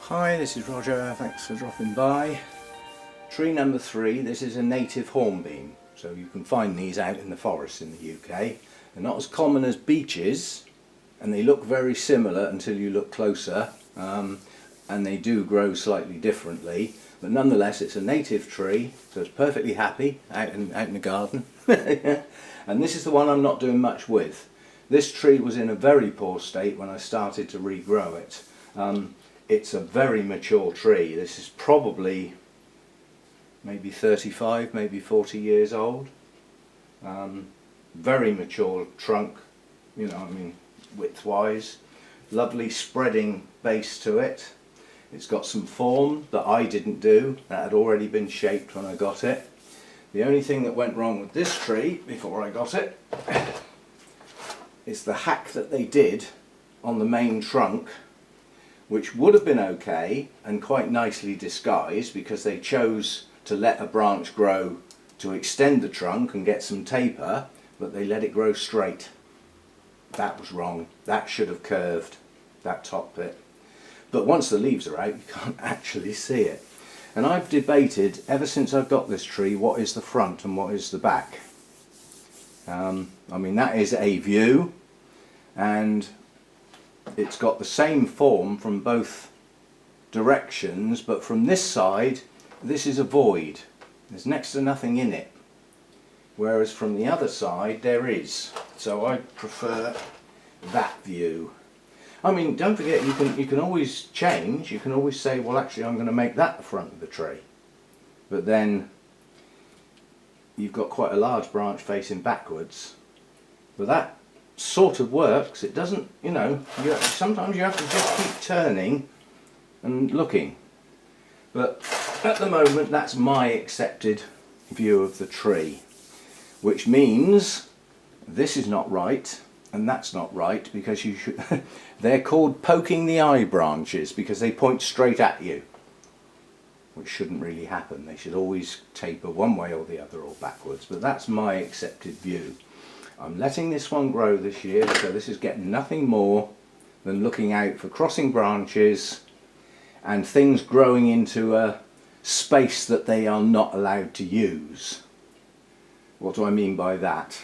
Hi, this is Roger, thanks for dropping by. Tree number 3, this is a native hornbeam, so you can find these out in the forest in the UK. They're not as common as beeches, and they look very similar until you look closer, and they do grow slightly differently, but nonetheless it's a native tree, so it's perfectly happy out in the garden. And this is the one I'm not doing much with. This tree was in a very poor state when I started to regrow it. It's a very mature tree. This is probably maybe 35, maybe 40 years old. Very mature trunk, you know, I mean, width-wise. Lovely spreading base to it. It's got some form that I didn't do, that had already been shaped when I got it. The only thing that went wrong with this tree before I got it is the hack that they did on the main trunk, which would have been okay and quite nicely disguised because they chose to let a branch grow to extend the trunk and get some taper, but they let it grow straight. That was wrong. That should have curved, that top bit. But once the leaves are out, you can't actually see it. And I've debated ever since I've got this tree what is the front and what is the back. I mean, that is a view, and it's got the same form from both directions, but from this side this is a void. There's next to nothing in it, whereas from the other side there is. So I prefer that view. I mean, don't forget, you can always change. You can always say, well, actually I'm going to make that the front of the tree, but then you've got quite a large branch facing backwards. But that sort of works. It doesn't, you know, sometimes you have to just keep turning and looking. But at the moment that's my accepted view of the tree, which means this is not right and that's not right, because you should they're called poking the eye branches because they point straight at you, which shouldn't really happen. They should always taper one way or the other or backwards, but that's my accepted view. I'm letting this one grow this year, so this is getting nothing more than looking out for crossing branches and things growing into a space that they are not allowed to use. What do I mean by that?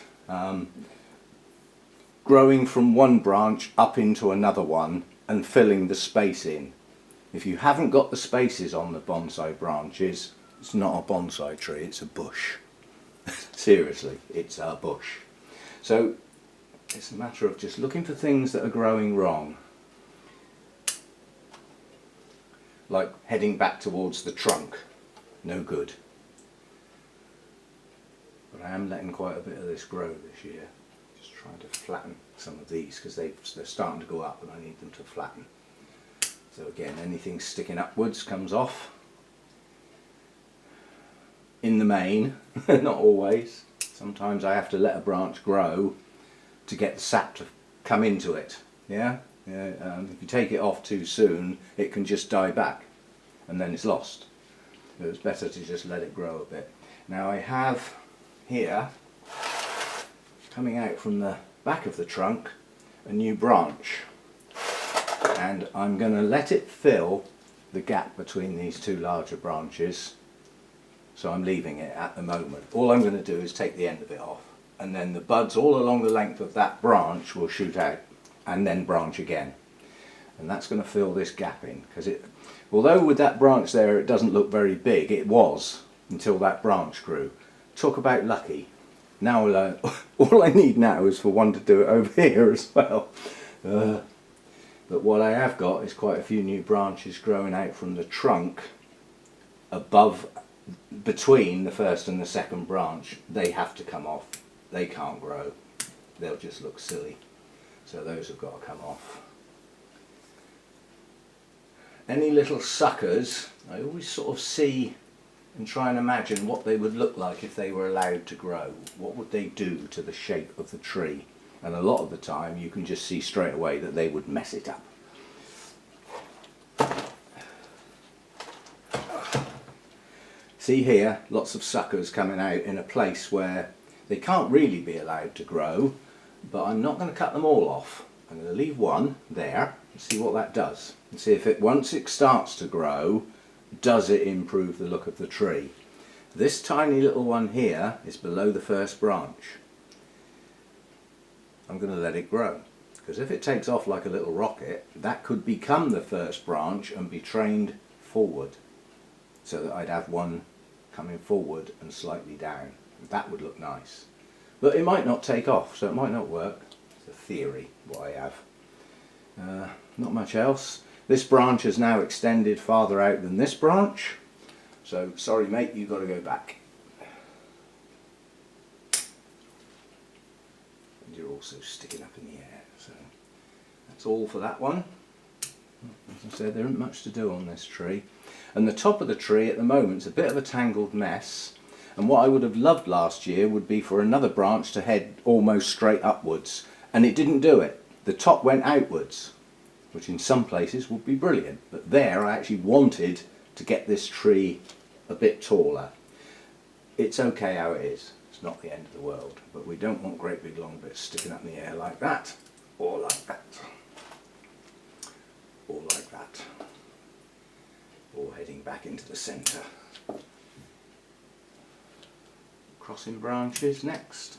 Growing from one branch up into another one and filling the space in. If you haven't got the spaces on the bonsai branches, it's not a bonsai tree, it's a bush. Seriously, it's a bush. So it's a matter of just looking for things that are growing wrong. Like heading back towards the trunk. No good. But I am letting quite a bit of this grow this year. Just trying to flatten some of these because they're starting to go up and I need them to flatten. So again, anything sticking upwards comes off. In the main, not always. Sometimes I have to let a branch grow to get the sap to come into it. Yeah? If you take it off too soon, it can just die back and then it's lost. So it's better to just let it grow a bit. Now I have here, coming out from the back of the trunk, a new branch. And I'm going to let it fill the gap between these two larger branches. So I'm leaving it at the moment. All I'm going to do is take the end of it off, and then the buds all along the length of that branch will shoot out and then branch again. And that's going to fill this gap in, because although with that branch there it doesn't look very big, it was until that branch grew. Talk about lucky. Now all I need now is for one to do it over here as well. But what I have got is quite a few new branches growing out from the trunk above, between the first and the second branch. They have to come off. They can't grow. They'll just look silly. So those have got to come off. Any little suckers, I always sort of see and try and imagine what they would look like if they were allowed to grow. What would they do to the shape of the tree? And a lot of the time you can just see straight away that they would mess it up. See here, lots of suckers coming out in a place where they can't really be allowed to grow, but I'm not going to cut them all off. I'm going to leave one there and see what that does. And see if it, once it starts to grow, does it improve the look of the tree. This tiny little one here is below the first branch. I'm going to let it grow, because if it takes off like a little rocket, that could become the first branch and be trained forward, so that I'd have one coming forward and slightly down. That would look nice. But it might not take off, so it might not work. It's a theory, what I have. Not much else. This branch has now extended farther out than this branch, so sorry mate, you've got to go back. And you're also sticking up in the air, so that's all for that one. As I said, there isn't much to do on this tree. And the top of the tree at the moment is a bit of a tangled mess, and what I would have loved last year would be for another branch to head almost straight upwards, and it didn't do it. The top went outwards, which in some places would be brilliant, but there I actually wanted to get this tree a bit taller. It's okay how it is, it's not the end of the world, but we don't want great big long bits sticking up in the air like that, or like that, or like that, or heading back into the centre. Crossing branches next.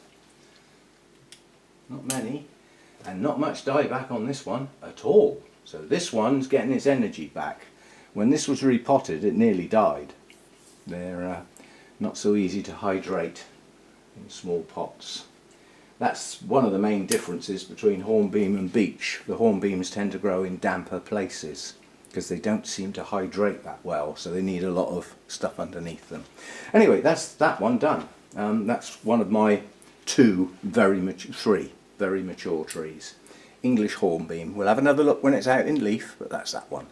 Not many, and not much dieback on this one at all. So this one's getting its energy back. When this was repotted, it nearly died. They're not so easy to hydrate in small pots. That's one of the main differences between hornbeam and beech. The hornbeams tend to grow in damper places because they don't seem to hydrate that well, so they need a lot of stuff underneath them. Anyway, that's that one done. That's one of my three very mature trees. English hornbeam. We'll have another look when it's out in leaf, but that's that one.